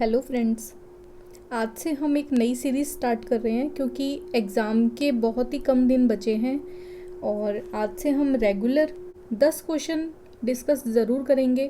Hello friends. आज से हम एक नई सीरीज़ स्टार्ट कर रहे हैं क्योंकि एग्ज़ाम के बहुत ही कम दिन बचे हैं और आज से हम रेगुलर 10 क्वेश्चन डिस्कस ज़रूर करेंगे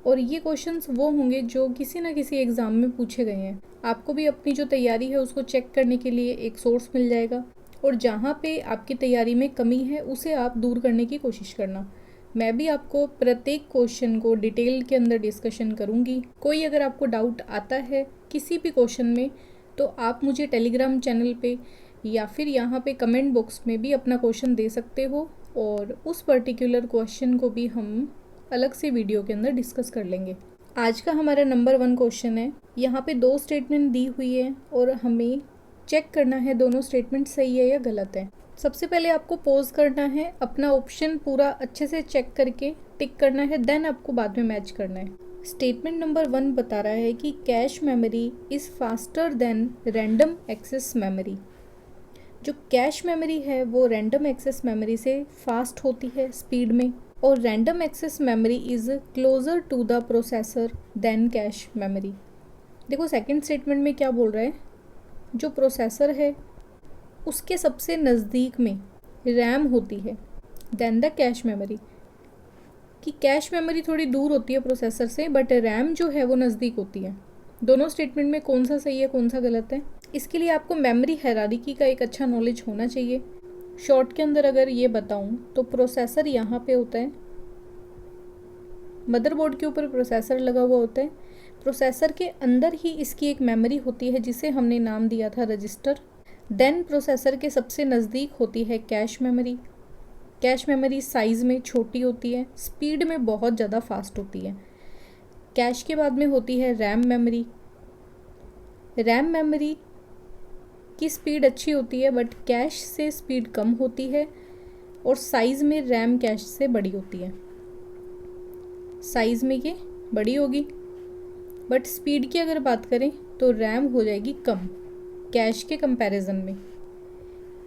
और ये क्वेश्चंस वो होंगे जो किसी ना किसी एग्ज़ाम में पूछे गए हैं। आपको भी अपनी जो तैयारी है उसको चेक करने के लिए एक सोर्स मिल जाएगा और जहाँ पे आपकी तैयारी में कमी है उसे आप दूर करने की कोशिश करना। मैं भी आपको प्रत्येक क्वेश्चन को डिटेल के अंदर डिस्कशन करूंगी। कोई अगर आपको डाउट आता है किसी भी क्वेश्चन में तो आप मुझे टेलीग्राम चैनल पे या फिर यहाँ पे कमेंट बॉक्स में भी अपना क्वेश्चन दे सकते हो और उस पर्टिकुलर क्वेश्चन को भी हम अलग से वीडियो के अंदर डिस्कस कर लेंगे। आज का हमारा नंबर 1 क्वेश्चन है। यहाँ पे 2 स्टेटमेंट दी हुई है और हमें चेक करना है दोनों स्टेटमेंट सही है या गलत है। सबसे पहले आपको पॉज करना है, अपना ऑप्शन पूरा अच्छे से चेक करके टिक करना है, देन आपको बाद में मैच करना है। स्टेटमेंट नंबर 1 बता रहा है कि cache memory is faster than random access memory. जो कैश मेमोरी है वो रैंडम एक्सेस मेमोरी से फास्ट होती है स्पीड में, और random access memory is closer to the processor than cache memory. देखो सेकंड स्टेटमेंट में क्या बोल रहा है, जो प्रोसेसर है उसके सबसे नज़दीक में रैम होती है देन द कैश मेमोरी, कि कैश मेमोरी थोड़ी दूर होती है प्रोसेसर से बट रैम जो है वो नज़दीक होती है। दोनों स्टेटमेंट में कौन सा सही है कौन सा गलत है, इसके लिए आपको मेमोरी हायरार्की का एक अच्छा नॉलेज होना चाहिए। शॉर्ट के अंदर अगर ये बताऊं तो प्रोसेसर यहाँ पे होता है, मदरबोर्ड के ऊपर प्रोसेसर लगा हुआ होता है। प्रोसेसर के अंदर ही इसकी एक मेमोरी होती है जिसे हमने नाम दिया था रजिस्टर। देन प्रोसेसर के सबसे नज़दीक होती है cache memory. Cache memory size में छोटी होती है, स्पीड में बहुत ज़्यादा फास्ट होती है। कैश के बाद में होती है रैम मेमोरी। रैम मेमोरी की स्पीड अच्छी होती है बट कैश से स्पीड कम होती है और साइज़ में रैम कैश से बड़ी होती है। साइज़ में ये बड़ी होगी बट स्पीड की अगर बात करें तो रैम हो जाएगी कम कैश के कंपैरिजन में।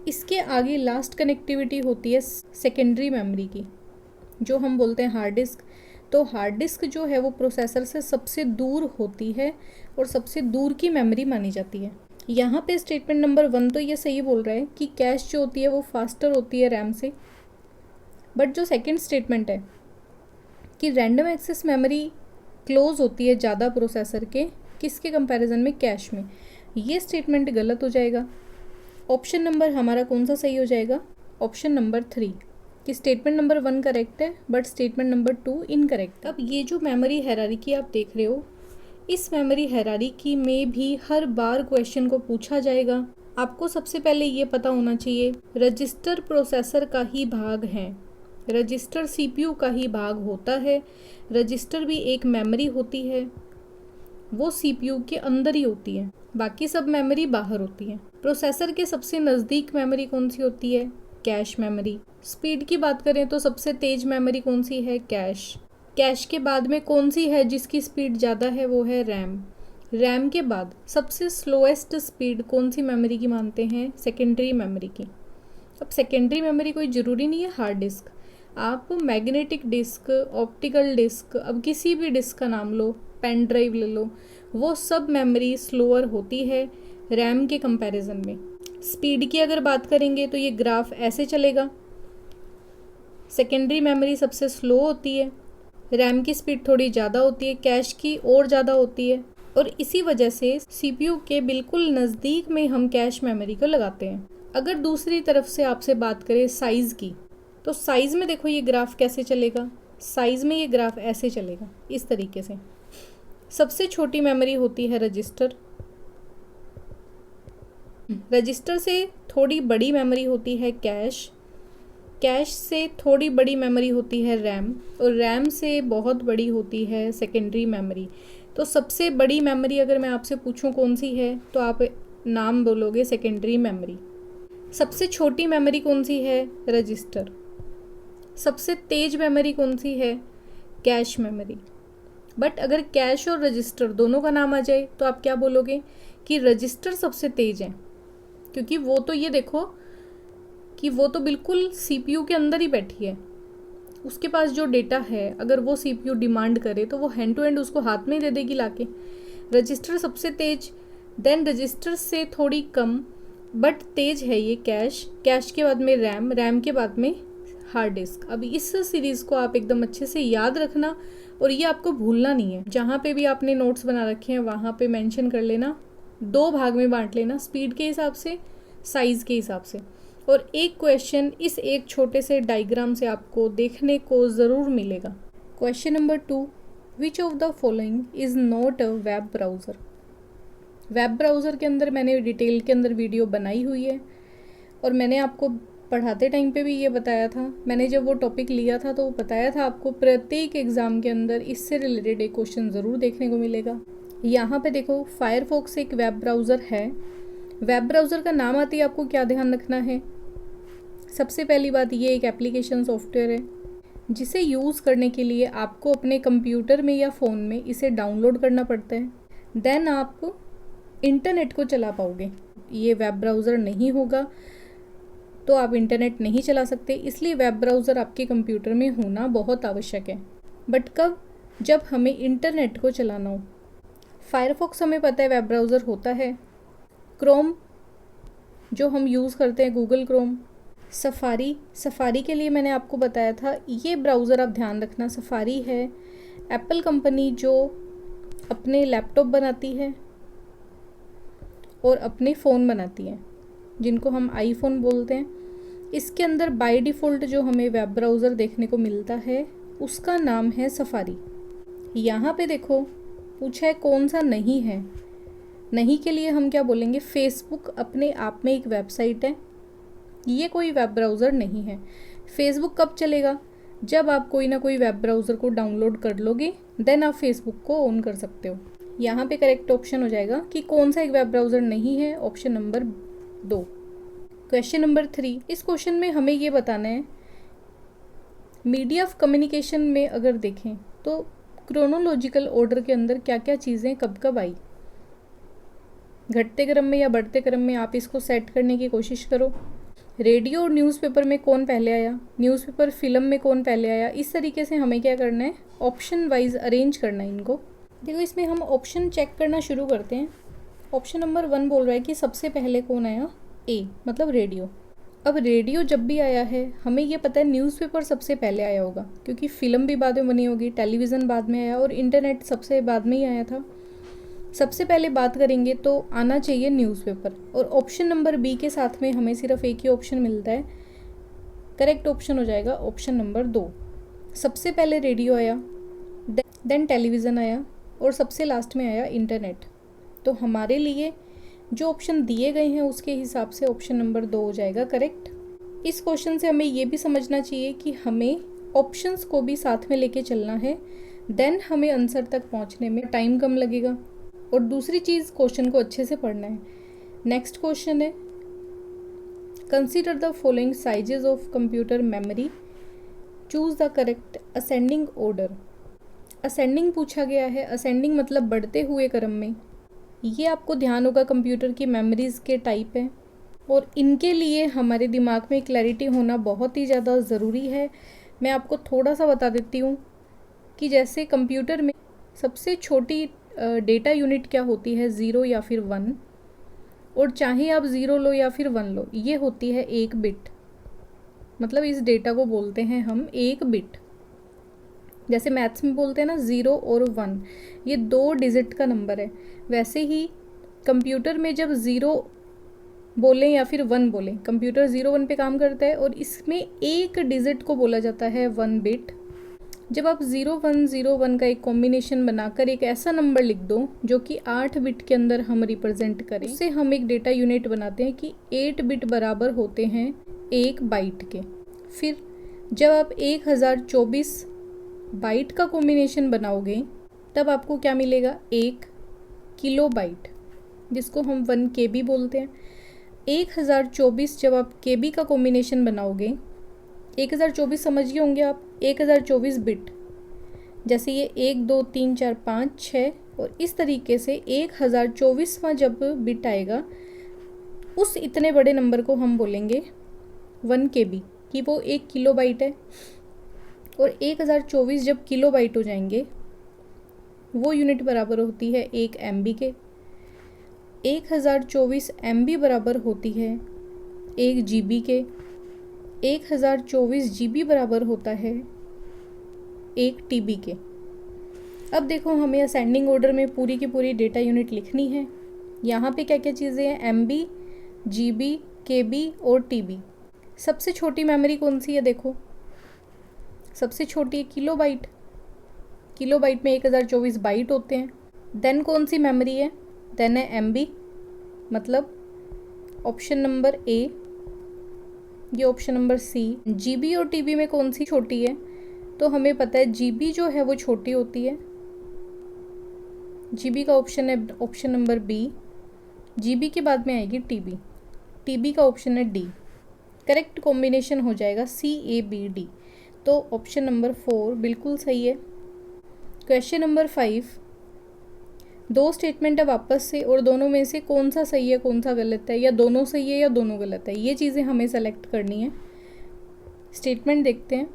इसके आगे लास्ट कनेक्टिविटी होती है सेकेंडरी मेमोरी की, जो हम बोलते हैं हार्ड डिस्क। तो हार्ड डिस्क जो है वो प्रोसेसर से सबसे दूर होती है और सबसे दूर की मेमोरी मानी जाती है। यहाँ पे स्टेटमेंट नंबर 1 तो ये सही बोल रहा है कि कैश जो होती है वो फास्टर होती है रैम से, बट जो सेकेंड स्टेटमेंट है कि रैंडम एक्सेस मेमोरी क्लोज होती है ज़्यादा प्रोसेसर के, किसके कंपैरिजन में, कैश में, ये स्टेटमेंट गलत हो जाएगा। ऑप्शन नंबर हमारा कौन सा सही हो जाएगा, ऑप्शन नंबर 3, कि स्टेटमेंट नंबर 1 करेक्ट है बट स्टेटमेंट नंबर 2 इनकरेक्ट। अब ये जो मेमोरी हायरार्की आप देख रहे हो, इस मेमोरी हायरार्की में भी हर बार क्वेश्चन को पूछा जाएगा। आपको सबसे पहले ये पता होना चाहिए रजिस्टर प्रोसेसर का ही भाग है, रजिस्टर CPU का ही भाग होता है। रजिस्टर भी एक मेमोरी होती है, वो CPU के अंदर ही होती है, बाकी सब मेमोरी बाहर होती है। प्रोसेसर के सबसे नज़दीक मेमोरी कौन सी होती है, कैश मेमोरी। स्पीड की बात करें तो सबसे तेज़ मेमोरी कौन सी है, कैश। कैश के बाद में कौन सी है जिसकी स्पीड ज़्यादा है, वो है रैम। रैम के बाद सबसे स्लोएस्ट स्पीड कौन सी मेमोरी की मानते हैं, सेकेंडरी मेमोरी की। अब सेकेंडरी मेमोरी कोई ज़रूरी नहीं है हार्ड डिस्क, आप मैग्नेटिक डिस्क, ऑप्टिकल डिस्क, अब किसी भी डिस्क का नाम लो, पेन ड्राइव ले लो, वो सब मेमोरी स्लोअर होती है रैम के कंपैरिजन में। स्पीड की अगर बात करेंगे तो ये ग्राफ ऐसे चलेगा, सेकेंडरी मेमोरी सबसे स्लो होती है, रैम की स्पीड थोड़ी ज़्यादा होती है, कैश की और ज़्यादा होती है, और इसी वजह से CPU के बिल्कुल नज़दीक में हम कैश मेमोरी को लगाते हैं। अगर दूसरी तरफ से आपसे बात करें साइज़ की, तो साइज़ में देखो ये ग्राफ कैसे चलेगा, साइज़ में ये ग्राफ ऐसे चलेगा इस तरीके से। सबसे छोटी मेमोरी होती है रजिस्टर, रजिस्टर से थोड़ी बड़ी मेमोरी होती है कैश, कैश से थोड़ी बड़ी मेमोरी होती है रैम, और रैम से बहुत बड़ी होती है सेकेंडरी मेमोरी। तो सबसे बड़ी मेमोरी अगर मैं आपसे पूछूं कौन सी है तो आप नाम बोलोगे सेकेंडरी मेमोरी। सबसे छोटी मेमोरी कौन सी है, रजिस्टर। सबसे तेज़ मेमोरी कौन सी है, कैश मेमोरी। बट अगर कैश और रजिस्टर दोनों का नाम आ जाए तो आप क्या बोलोगे कि रजिस्टर सबसे तेज़ है, क्योंकि वो तो ये देखो कि वो तो बिल्कुल CPU के अंदर ही बैठी है, उसके पास जो डेटा है अगर वो CPU डिमांड करे तो वो हैंड टू हैंड उसको हाथ में ही दे देगी लाके। रजिस्टर सबसे तेज, देन रजिस्टर से थोड़ी कम बट तेज है ये कैश, कैश के बाद में रैम, रैम के बाद में हार्ड डिस्क। अब इस सीरीज़ को आप एकदम अच्छे से याद रखना और ये आपको भूलना नहीं है। जहाँ पे भी आपने नोट्स बना रखे हैं वहाँ पे मेंशन कर लेना, 2 भाग में बांट लेना, स्पीड के हिसाब से, साइज़ के हिसाब से। और एक क्वेश्चन इस एक छोटे से डायग्राम से आपको देखने को ज़रूर मिलेगा। Question number 2, which of the following is not a web browser. Web browser के अंदर मैंने डिटेल के अंदर वीडियो बनाई हुई है और मैंने आपको पढ़ाते टाइम पे भी ये बताया था। मैंने जब वो टॉपिक लिया था तो बताया था आपको प्रत्येक एग्ज़ाम के अंदर इससे रिलेटेड एक क्वेश्चन ज़रूर देखने को मिलेगा। यहाँ पे देखो, फायरफॉक्स एक वेब ब्राउज़र है। वेब ब्राउज़र का नाम आती है, आपको क्या ध्यान रखना है? सबसे पहली बात, ये एक एप्लीकेशन सॉफ्टवेयर है जिसे यूज़ करने के लिए आपको अपने कंप्यूटर में या फ़ोन में इसे डाउनलोड करना पड़ता है, देन आप इंटरनेट को चला पाओगे। ये वेब ब्राउज़र नहीं होगा तो आप इंटरनेट नहीं चला सकते, इसलिए वेब ब्राउज़र आपके कंप्यूटर में होना बहुत आवश्यक है। बट कब? जब हमें इंटरनेट को चलाना हो। फायरफॉक्स हमें पता है वेब ब्राउज़र होता है। क्रोम जो हम यूज़ करते हैं, गूगल क्रोम। सफारी के लिए मैंने आपको बताया था, ये ब्राउज़र आप ध्यान रखना, सफारी है एप्पल कंपनी जो अपने लैपटॉप बनाती है और अपने फ़ोन बनाती है, जिनको हम आईफोन बोलते हैं। इसके अंदर बाय डिफ़ॉल्ट जो हमें वेब ब्राउज़र देखने को मिलता है उसका नाम है सफारी। यहाँ पे देखो पूछा है कौन सा नहीं है। नहीं के लिए हम क्या बोलेंगे? फेसबुक अपने आप में एक वेबसाइट है, ये कोई वेब ब्राउज़र नहीं है। फेसबुक कब चलेगा? जब आप कोई ना कोई वेब ब्राउज़र को डाउनलोड कर लोगे, देन आप फेसबुक को ऑन कर सकते हो। यहाँ पे करेक्ट ऑप्शन हो जाएगा कि कौन सा एक वेब ब्राउज़र नहीं है, ऑप्शन नंबर 2। क्वेश्चन नंबर 3, इस क्वेश्चन में हमें ये बताना है, मीडिया ऑफ कम्युनिकेशन में अगर देखें तो क्रोनोलॉजिकल ऑर्डर के अंदर क्या क्या चीज़ें कब कब आई, घटते क्रम में या बढ़ते क्रम में, आप इसको सेट करने की कोशिश करो। रेडियो और न्यूज़पेपर में कौन पहले आया, न्यूज़पेपर फिल्म में कौन पहले आया, इस तरीके से हमें क्या करना है, ऑप्शन वाइज अरेंज करना है इनको। देखो इसमें हम ऑप्शन चेक करना शुरू करते हैं। ऑप्शन नंबर 1 बोल रहा है कि सबसे पहले कौन आया, ए मतलब रेडियो। अब रेडियो जब भी आया है हमें ये पता है न्यूज़पेपर सबसे पहले आया होगा, क्योंकि फ़िल्म भी बाद में बनी होगी, टेलीविज़न बाद में आया और इंटरनेट सबसे बाद में ही आया था। सबसे पहले बात करेंगे तो आना चाहिए न्यूज़पेपर। और ऑप्शन नंबर बी के साथ में हमें सिर्फ एक ही ऑप्शन मिलता है, करेक्ट ऑप्शन हो जाएगा ऑप्शन नंबर 2। सबसे पहले रेडियो आया, देन टेलीविज़न आया और सबसे लास्ट में आया इंटरनेट। तो हमारे लिए जो ऑप्शन दिए गए हैं उसके हिसाब से ऑप्शन नंबर 2 हो जाएगा करेक्ट। इस क्वेश्चन से हमें ये भी समझना चाहिए कि हमें ऑप्शंस को भी साथ में लेके चलना है, देन हमें आंसर तक पहुंचने में टाइम कम लगेगा। और दूसरी चीज़, क्वेश्चन को अच्छे से पढ़ना है। नेक्स्ट क्वेश्चन है, consider the following sizes of computer memory, choose the correct ascending order. Ascending पूछा गया है, असेंडिंग मतलब बढ़ते हुए क्रम में। ये आपको ध्यान होगा कंप्यूटर की मेमोरीज़ के टाइप हैं और इनके लिए हमारे दिमाग में क्लैरिटी होना बहुत ही ज़्यादा ज़रूरी है। मैं आपको थोड़ा सा बता देती हूँ कि जैसे कंप्यूटर में सबसे छोटी डेटा यूनिट क्या होती है, 0 या फिर 1, और चाहे आप 0 लो या फिर 1 लो, ये होती है 1 बिट। मतलब इस डेटा को बोलते हैं हम 1 बिट। जैसे मैथ्स में बोलते हैं ना 0 और 1, ये 2 डिजिट का नंबर है। वैसे ही कंप्यूटर में जब 0 बोलें या फिर 1 बोलें, कंप्यूटर 0-1 पे काम करता है और इसमें एक डिजिट को बोला जाता है 1 बिट। जब आप 0101 का एक कॉम्बिनेशन बनाकर एक ऐसा नंबर लिख दो जो कि 8 बिट के अंदर हम रिप्रेजेंट करें, उससे हम एक डेटा यूनिट बनाते हैं कि 8 बिट बराबर होते हैं 1 बाइट के। फिर जब आप 1024 बाइट का कॉम्बिनेशन बनाओगे तब आपको क्या मिलेगा, 1 किलो बाइट, जिसको हम 1 KB बोलते हैं। 1024 जब आप KB का कॉम्बिनेशन बनाओगे, 1024 समझ गए होंगे आप, 1024 बिट, जैसे ये 1 2 3 4 5 6 और इस तरीके से 1024वां जब बिट आएगा उस इतने बड़े नंबर को हम बोलेंगे 1 KB, कि वो 1 किलो बाइट है। और 1024 जब किलो बाइट हो जाएंगे वो यूनिट बराबर होती है 1 MB के। 1024 MB बराबर होती है 1 GB के। 1024 GB बराबर होता है 1 TB के। अब देखो हमें असेंडिंग ऑर्डर में पूरी की पूरी डेटा यूनिट लिखनी है। यहाँ पे क्या क्या चीज़ें हैं, MB, GB, KB और TB। सबसे छोटी मेमोरी कौन सी है, देखो सबसे छोटी है किलोबाइट। किलोबाइट में 1024 बाइट होते हैं। देन कौन सी मेमोरी है, देन है MB, मतलब ऑप्शन नंबर A, ये ऑप्शन नंबर C। GB और TB में कौन सी छोटी है, तो हमें पता है GB जो है वो छोटी होती है। GB का ऑप्शन है ऑप्शन नंबर B। GB के बाद में आएगी TB। TB का ऑप्शन है D। करेक्ट कॉम्बिनेशन हो जाएगा CABD। तो ऑप्शन नंबर 4 बिल्कुल सही है। क्वेश्चन नंबर 5, दो स्टेटमेंट है वापस से और दोनों में से कौन सा सही है कौन सा गलत है, या दोनों सही है या दोनों गलत है, ये चीज़ें हमें सेलेक्ट करनी है। स्टेटमेंट देखते हैं।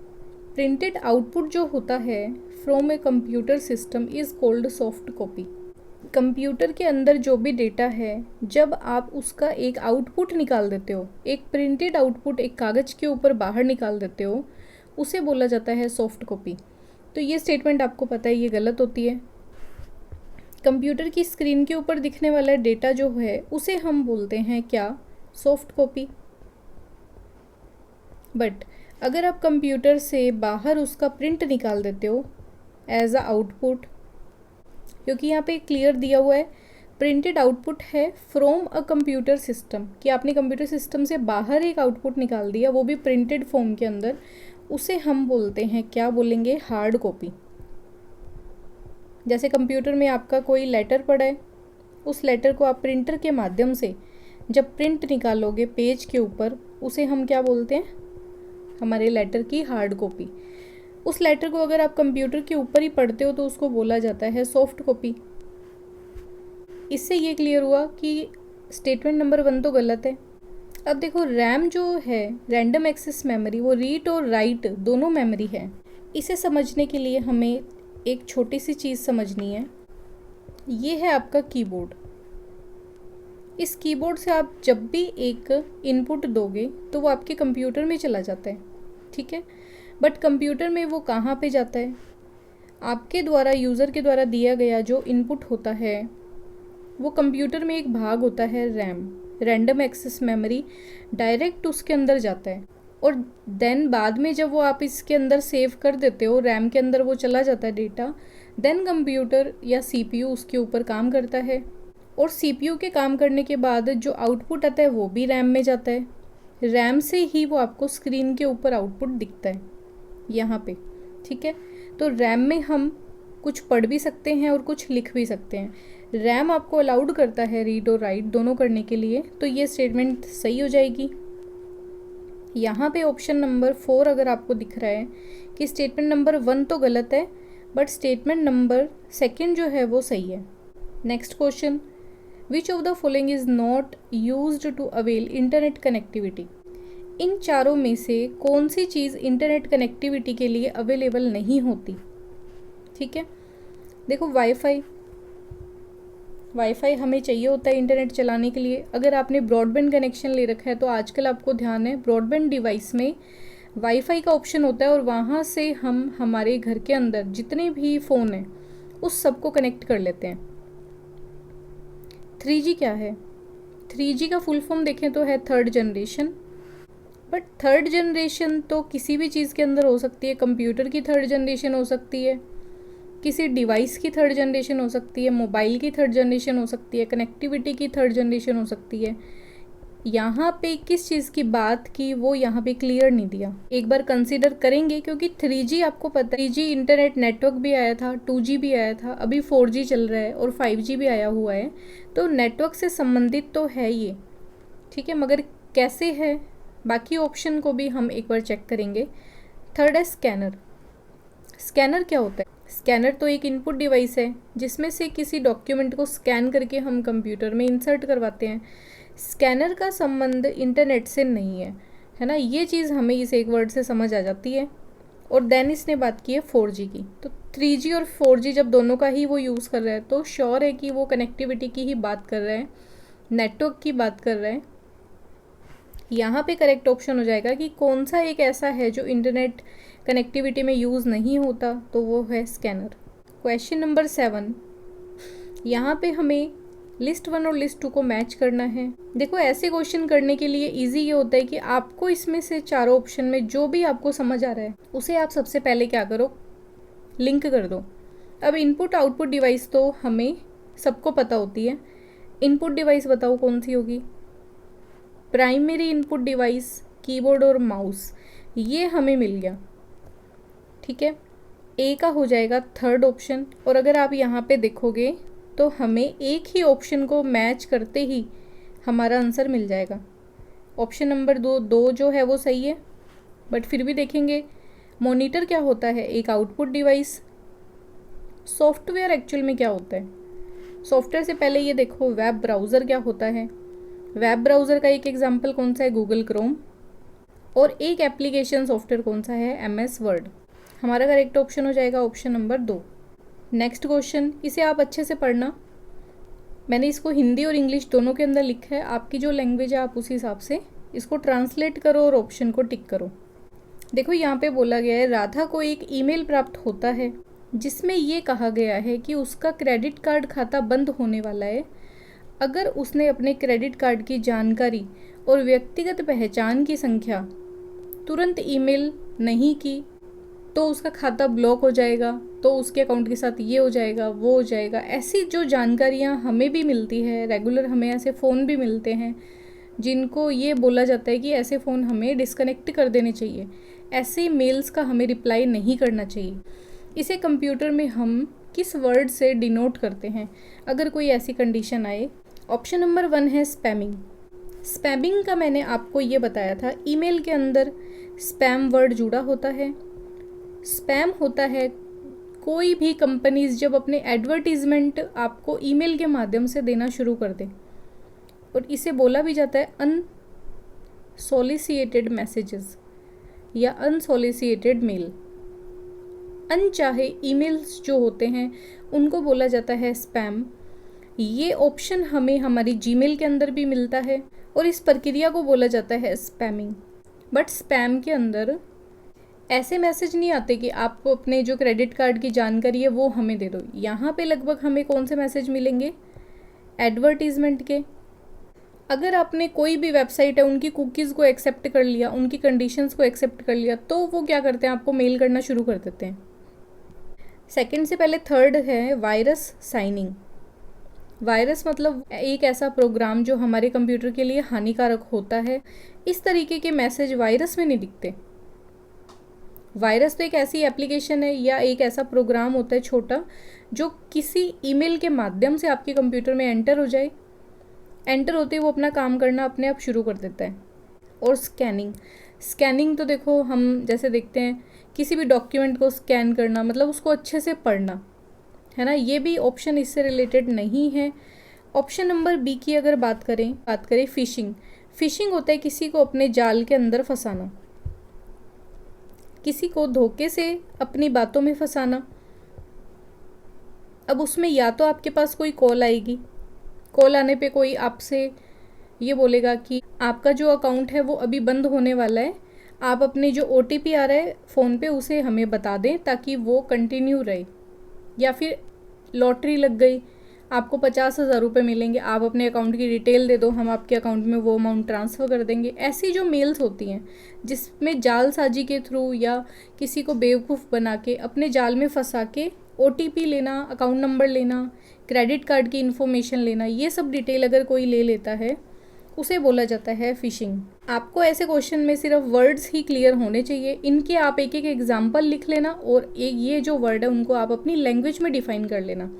प्रिंटेड आउटपुट जो होता है from a computer system is called soft copy. Computer के अंदर जो भी डेटा है, जब आप उसका एक आउटपुट निकाल देते हो, एक प्रिंटेड आउटपुट एक कागज़ के ऊपर बाहर निकाल देते हो, उसे बोला जाता है सॉफ्ट कॉपी। तो ये स्टेटमेंट आपको पता है ये गलत होती है। कंप्यूटर की स्क्रीन के ऊपर दिखने वाला डेटा जो है उसे हम बोलते हैं क्या, सॉफ्ट कॉपी। बट अगर आप कंप्यूटर से बाहर उसका प्रिंट निकाल देते हो एज अ आउटपुट, क्योंकि यहाँ पे क्लियर दिया हुआ है प्रिंटेड आउटपुट है फ्रॉम अ कंप्यूटर सिस्टम, कि आपने कंप्यूटर सिस्टम से बाहर एक आउटपुट निकाल दिया, वो भी प्रिंटेड फॉर्म के अंदर, उसे हम बोलते हैं क्या बोलेंगे, हार्ड कॉपी। जैसे कंप्यूटर में आपका कोई लेटर पड़ा है, उस लेटर को आप प्रिंटर के माध्यम से जब प्रिंट निकालोगे पेज के ऊपर, उसे हम क्या बोलते हैं, हमारे लेटर की हार्ड कॉपी। उस लेटर को अगर आप कंप्यूटर के ऊपर ही पढ़ते हो तो उसको बोला जाता है सॉफ्ट कॉपी। इससे ये क्लियर हुआ कि स्टेटमेंट नंबर 1 तो गलत है। अब देखो रैम जो है, रैंडम एक्सेस मेमोरी, वो रीड और राइट दोनों मेमोरी है। इसे समझने के लिए हमें एक छोटी सी चीज़ समझनी है। ये है आपका कीबोर्ड। इस कीबोर्ड से आप जब भी एक इनपुट दोगे तो वो आपके कंप्यूटर में चला जाता है, ठीक है। बट कंप्यूटर में वो कहाँ पे जाता है, आपके द्वारा यूज़र के द्वारा दिया गया जो इनपुट होता है वो कंप्यूटर में एक भाग होता है RAM, random access memory, direct उसके अंदर जाता है। और देन बाद में जब वो आप इसके अंदर सेव कर देते हो, रैम के अंदर वो चला जाता है डेटा, देन कंप्यूटर या CPU उसके ऊपर काम करता है, और CPU के काम करने के बाद जो आउटपुट आता है वो भी रैम में जाता है। रैम से ही वो आपको स्क्रीन के ऊपर आउटपुट दिखता है यहाँ पे, ठीक है। तो रैम में हम कुछ पढ़ भी सकते हैं और कुछ लिख भी सकते हैं। रैम आपको अलाउड करता है रीड और राइट दोनों करने के लिए, तो ये स्टेटमेंट सही हो जाएगी। यहाँ पे ऑप्शन नंबर 4 अगर आपको दिख रहा है कि स्टेटमेंट नंबर 1 तो गलत है, बट स्टेटमेंट नंबर 2 जो है वो सही है। Next question, which of the following is not used to avail internet connectivity. इन चारों में से कौन सी चीज़ इंटरनेट कनेक्टिविटी के लिए अवेलेबल नहीं होती, ठीक है। देखो वाईफाई हमें चाहिए होता है इंटरनेट चलाने के लिए। अगर आपने ब्रॉडबैंड कनेक्शन ले रखा है तो आजकल आपको ध्यान है ब्रॉडबैंड डिवाइस में वाईफाई का ऑप्शन होता है, और वहाँ से हम हमारे घर के अंदर जितने भी फ़ोन हैं उस सब को कनेक्ट कर लेते हैं। 3G क्या है, 3G का फुल फॉर्म देखें तो है third generation. But third generation तो किसी भी चीज़ के अंदर हो सकती है, कंप्यूटर की थर्ड जनरेशन हो सकती है, किसी डिवाइस की थर्ड जनरेशन हो सकती है, मोबाइल की थर्ड जनरेशन हो सकती है, कनेक्टिविटी की थर्ड जनरेशन हो सकती है। यहाँ पे किस चीज़ की बात की वो यहाँ पे क्लियर नहीं दिया। एक बार कंसीडर करेंगे, क्योंकि 3G आपको पता है 3G इंटरनेट नेटवर्क भी आया था, 2G भी आया था, अभी 4G चल रहा है और 5G भी आया हुआ है, तो नेटवर्क से संबंधित तो है ये, ठीक है। मगर कैसे है, बाकी ऑप्शन को भी हम एक बार चेक करेंगे। थर्ड है स्कैनर। स्कैनर क्या होता है, स्कैनर तो एक इनपुट डिवाइस है जिसमें से किसी डॉक्यूमेंट को स्कैन करके हम कंप्यूटर में इंसर्ट करवाते हैं। स्कैनर का संबंध इंटरनेट से नहीं है ना, ये चीज़ हमें इस एक वर्ड से समझ आ जाती है। और देन इसने बात की है 4G की, तो 3G और 4G जब दोनों का ही वो यूज़ कर रहा है तो श्योर है कि वो कनेक्टिविटी की ही बात कर रहे हैं, नेटवर्क की बात कर रहे हैं। यहाँ पे करेक्ट ऑप्शन हो जाएगा कि कौन सा एक ऐसा है जो इंटरनेट कनेक्टिविटी में यूज़ नहीं होता, तो वो है स्कैनर। क्वेश्चन नंबर 7, यहाँ पे हमें लिस्ट 1 और लिस्ट 2 को मैच करना है। देखो ऐसे क्वेश्चन करने के लिए इजी ये होता है कि आपको इसमें से चारों ऑप्शन में जो भी आपको समझ आ रहा है उसे आप सबसे पहले क्या करो, लिंक कर दो। अब इनपुट आउटपुट डिवाइस तो हमें सबको पता होती है। इनपुट डिवाइस बताओ कौन सी होगी? प्राइमरी इनपुट डिवाइस कीबोर्ड और माउस, ये हमें मिल गया। ठीक है, ए का हो जाएगा थर्ड ऑप्शन। और अगर आप यहाँ पे देखोगे तो हमें एक ही ऑप्शन को मैच करते ही हमारा आंसर मिल जाएगा। ऑप्शन नंबर 2 जो है वो सही है, बट फिर भी देखेंगे मॉनिटर क्या होता है, एक आउटपुट डिवाइस। सॉफ्टवेयर एक्चुअल में क्या होता है? सॉफ्टवेयर से पहले ये देखो वेब ब्राउज़र क्या होता है। वेब ब्राउज़र का एक एग्जांपल कौन सा है? Google Chrome. और एक एप्लीकेशन सॉफ्टवेयर कौन सा है? MS word. हमारा करेक्ट ऑप्शन हो जाएगा ऑप्शन नंबर 2। नेक्स्ट क्वेश्चन, इसे आप अच्छे से पढ़ना। मैंने इसको हिंदी और इंग्लिश दोनों के अंदर लिखा है, आपकी जो लैंग्वेज है आप उस हिसाब से इसको ट्रांसलेट करो और ऑप्शन को टिक करो। देखो यहाँ पे बोला गया है राधा को एक ईमेल प्राप्त होता है जिसमें ये कहा गया है कि उसका क्रेडिट कार्ड खाता बंद होने वाला है। अगर उसने अपने क्रेडिट कार्ड की जानकारी और व्यक्तिगत पहचान की संख्या तुरंत ईमेल नहीं की तो उसका खाता ब्लॉक हो जाएगा, तो उसके अकाउंट के साथ ये हो जाएगा, वो हो जाएगा। ऐसी जो जानकारियाँ हमें भी मिलती है रेगुलर, हमें ऐसे फ़ोन भी मिलते हैं जिनको ये बोला जाता है कि ऐसे फ़ोन हमें डिस्कनेक्ट कर देने चाहिए, ऐसे मेल्स का हमें रिप्लाई नहीं करना चाहिए। इसे कंप्यूटर में हम किस वर्ड से डिनोट करते हैं अगर कोई ऐसी कंडीशन आए? ऑप्शन नंबर 1 है स्पैमिंग। स्पैमिंग का मैंने आपको ये बताया था, ईमेल के अंदर स्पैम वर्ड जुड़ा होता है। स्पैम होता है कोई भी कंपनीज जब अपने एडवर्टीजमेंट आपको ईमेल के माध्यम से देना शुरू कर दे, और इसे बोला भी जाता है अनसोलिसिटेड मैसेजेस या अनसोलिसिटेड मेल। अनचाहे ईमेल्स जो होते हैं उनको बोला जाता है स्पैम। ये ऑप्शन हमें हमारी जीमेल के अंदर भी मिलता है और इस प्रक्रिया को बोला जाता है स्पैमिंग। बट स्पैम के अंदर ऐसे मैसेज नहीं आते कि आपको अपने जो क्रेडिट कार्ड की जानकारी है वो हमें दे दो। यहाँ पे लगभग हमें कौन से मैसेज मिलेंगे? एडवर्टीजमेंट के। अगर आपने कोई भी वेबसाइट है उनकी कुकीज़ को एक्सेप्ट कर लिया, उनकी कंडीशंस को एक्सेप्ट कर लिया, तो वो क्या करते हैं? आपको मेल करना शुरू कर देते हैं। सेकंड से पहले थर्ड है वायरस साइनिंग। वायरस मतलब एक ऐसा प्रोग्राम जो हमारे कंप्यूटर के लिए हानिकारक होता है। इस तरीके के मैसेज वायरस में नहीं दिखते। वायरस तो एक ऐसी एप्लीकेशन है या एक ऐसा प्रोग्राम होता है छोटा जो किसी ईमेल के माध्यम से आपके कंप्यूटर में एंटर हो जाए, एंटर होते ही वो अपना काम करना अपने आप शुरू कर देता है। और स्कैनिंग तो देखो हम जैसे देखते हैं किसी भी डॉक्यूमेंट को स्कैन करना, मतलब उसको अच्छे से पढ़ना, है ना। ये भी ऑप्शन इससे रिलेटेड नहीं है। ऑप्शन नंबर बी की अगर बात करें फिशिंग होता है किसी को अपने जाल के अंदर फंसाना, किसी को धोखे से अपनी बातों में फंसाना। अब उसमें या तो आपके पास कोई कॉल आएगी, कॉल आने पे कोई आपसे ये बोलेगा कि आपका जो अकाउंट है वो अभी बंद होने वाला है, आप अपने जो OTP आ रहा है फ़ोन पे उसे हमें बता दें ताकि वो कंटिन्यू रहे। या फिर लॉटरी लग गई, आपको 50,000 रुपये मिलेंगे, आप अपने अकाउंट की डिटेल दे दो, हम आपके अकाउंट में वो अमाउंट ट्रांसफ़र कर देंगे। ऐसी जो मेल्स होती हैं जिसमें जालसाजी के थ्रू या किसी को बेवकूफ़ बना के अपने जाल में फंसा के OTP लेना, अकाउंट नंबर लेना, क्रेडिट कार्ड की इन्फॉर्मेशन लेना, ये सब डिटेल अगर कोई ले लेता है उसे बोला जाता है फिशिंग। आपको ऐसे क्वेश्चन में सिर्फ वर्ड्स ही क्लियर होने चाहिए, इनके आप एक एक एग्जाम्पल लिख लेना और ये जो वर्ड है उनको आप अपनी लैंग्वेज में डिफ़ाइन कर लेना,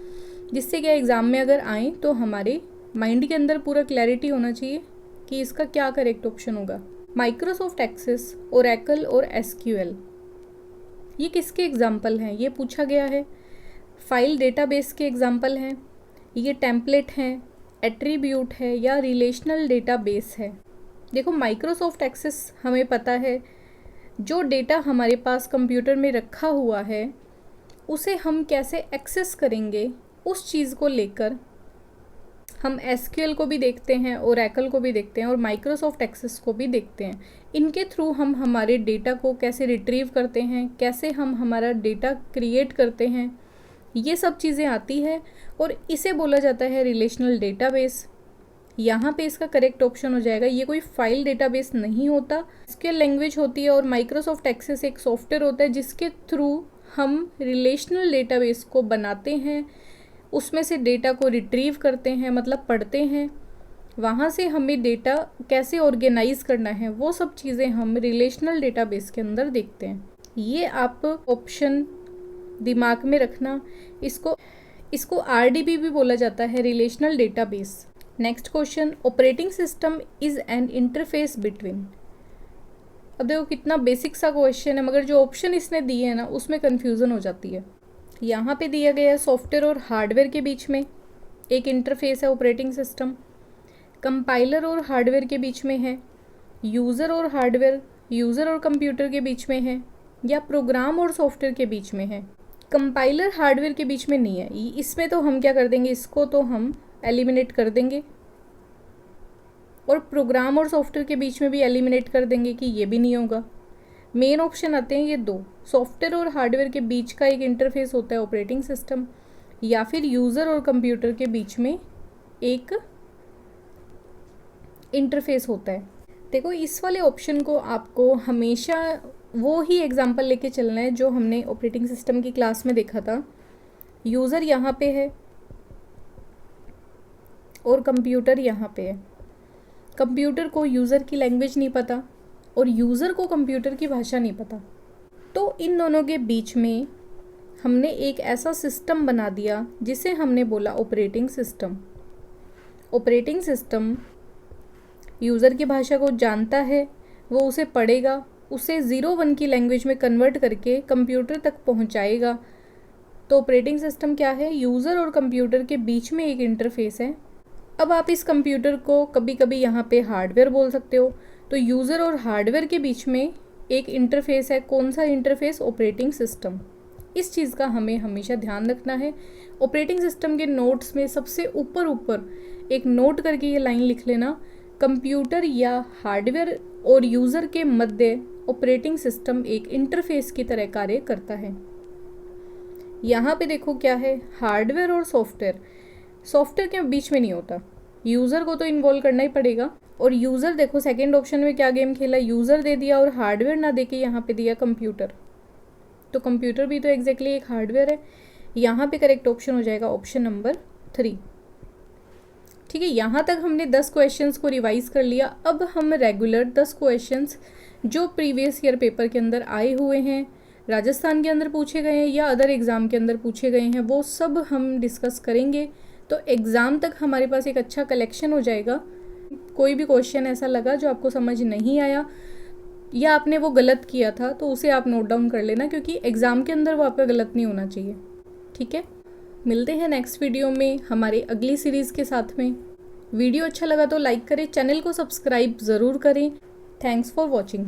जिससे क्या एग्ज़ाम में अगर आए तो हमारे माइंड के अंदर पूरा क्लैरिटी होना चाहिए कि इसका क्या करेक्ट ऑप्शन होगा। माइक्रोसॉफ्ट एक्सेस, ओरेकल और SQL ये किसके एग्जाम्पल हैं? ये पूछा गया है। फाइल डेटाबेस के एग्जाम्पल हैं, ये टेम्पलेट हैं, एट्रीब्यूट है या रिलेशनल डेटाबेस है। देखो माइक्रोसॉफ्ट एक्सेस हमें पता है जो डेटा हमारे पास कंप्यूटर में रखा हुआ है उसे हम कैसे एक्सेस करेंगे, उस चीज़ को लेकर हम एसक्यूएल को भी देखते हैं, ओरेकल को भी देखते हैं और माइक्रोसॉफ्ट एक्सेस को भी देखते हैं। इनके थ्रू हम हमारे डेटा को कैसे रिट्रीव करते हैं, कैसे हम हमारा डेटा क्रिएट करते हैं, ये सब चीज़ें आती है और इसे बोला जाता है रिलेशनल डेटाबेस। यहाँ पे इसका करेक्ट ऑप्शन हो जाएगा, ये कोई फाइल डेटाबेस नहीं होता, एसक्यूएल लैंग्वेज होती है और माइक्रोसॉफ्ट एक्सेस एक सॉफ्टवेयर होता है जिसके थ्रू हम रिलेशनल डेटाबेस को बनाते हैं, उसमें से डेटा को रिट्रीव करते हैं, मतलब पढ़ते हैं, वहाँ से हमें डेटा कैसे ऑर्गेनाइज करना है वो सब चीज़ें हम रिलेशनल डेटाबेस के अंदर देखते हैं। ये आप ऑप्शन दिमाग में रखना। इसको आरडीबी भी बोला जाता है, relational database. Next question, operating system is an interface between. अब देखो कितना बेसिक सा क्वेश्चन है, मगर जो ऑप्शन इसने दिए है ना उसमें कन्फ्यूज़न हो जाती है। यहाँ पे दिया गया है सॉफ्टवेयर और हार्डवेयर के बीच में एक इंटरफेस है ऑपरेटिंग सिस्टम, कंपाइलर और हार्डवेयर के बीच में है, यूज़र और हार्डवेयर, यूज़र और कंप्यूटर के बीच में है, या प्रोग्राम और सॉफ्टवेयर के बीच में है। कंपाइलर हार्डवेयर के बीच में नहीं है, इसमें तो हम क्या कर देंगे, इसको तो हम एलिमिनेट कर देंगे और प्रोग्राम और सॉफ्टवेयर के बीच में भी एलिमिनेट कर देंगे कि ये भी नहीं होगा। मेन ऑप्शन आते हैं ये दो, सॉफ्टवेयर और हार्डवेयर के बीच का एक इंटरफेस होता है ऑपरेटिंग सिस्टम, या फिर यूज़र और कंप्यूटर के बीच में एक इंटरफेस होता है। देखो इस वाले ऑप्शन को आपको हमेशा वो ही एग्जांपल लेके चलना है जो हमने ऑपरेटिंग सिस्टम की क्लास में देखा था। यूज़र यहाँ पे है और कंप्यूटर यहाँ पे है। कंप्यूटर को यूज़र की लैंग्वेज नहीं पता और यूज़र को कंप्यूटर की भाषा नहीं पता, तो इन दोनों के बीच में हमने एक ऐसा सिस्टम बना दिया जिसे हमने बोला operating system. Operating system user की भाषा को जानता है, वो उसे पढ़ेगा, उसे 0-1 की लैंग्वेज में कन्वर्ट करके कंप्यूटर तक पहुंचाएगा। तो ऑपरेटिंग सिस्टम क्या है, यूज़र और कंप्यूटर के बीच में एक इंटरफेस है। अब आप इस कंप्यूटर को कभी कभी यहाँ पे हार्डवेयर बोल सकते हो। तो यूज़र और हार्डवेयर के बीच में एक इंटरफेस है, कौन सा इंटरफेस, ऑपरेटिंग सिस्टम। इस चीज़ का हमें हमेशा ध्यान रखना है। ऑपरेटिंग सिस्टम के नोट्स में सबसे ऊपर एक नोट करके ये लाइन लिख लेना, कंप्यूटर या हार्डवेयर और यूज़र के मध्य ऑपरेटिंग सिस्टम एक इंटरफेस की तरह कार्य करता है। यहाँ पे देखो क्या है, हार्डवेयर और सॉफ्टवेयर के बीच में नहीं होता, यूज़र को तो इन्वॉल्व करना ही पड़ेगा। और यूज़र देखो सेकंड ऑप्शन में क्या गेम खेला, यूज़र दे दिया और हार्डवेयर ना दे के यहाँ पे दिया कंप्यूटर, तो कंप्यूटर भी तो एग्जैक्टली एक हार्डवेयर है। यहाँ पे करेक्ट ऑप्शन हो जाएगा ऑप्शन नंबर 3। ठीक है, यहाँ तक हमने 10 क्वेश्चंस को रिवाइज कर लिया। अब हम रेगुलर 10 क्वेश्चंस जो प्रीवियस ईयर पेपर के अंदर आए हुए हैं, राजस्थान के अंदर पूछे गए हैं या अदर एग्ज़ाम के अंदर पूछे गए हैं, वो सब हम डिस्कस करेंगे। तो एग्ज़ाम तक हमारे पास एक अच्छा कलेक्शन हो जाएगा। कोई भी क्वेश्चन ऐसा लगा जो आपको समझ नहीं आया या आपने वो गलत किया था तो उसे आप नोट डाउन कर लेना, क्योंकि एग्ज़ाम के अंदर वो आपका गलत नहीं होना चाहिए। ठीक है, मिलते हैं नेक्स्ट वीडियो में हमारे अगली सीरीज़ के साथ में। वीडियो अच्छा लगा तो लाइक करें, चैनल को सब्सक्राइब ज़रूर करें। Thanks for watching.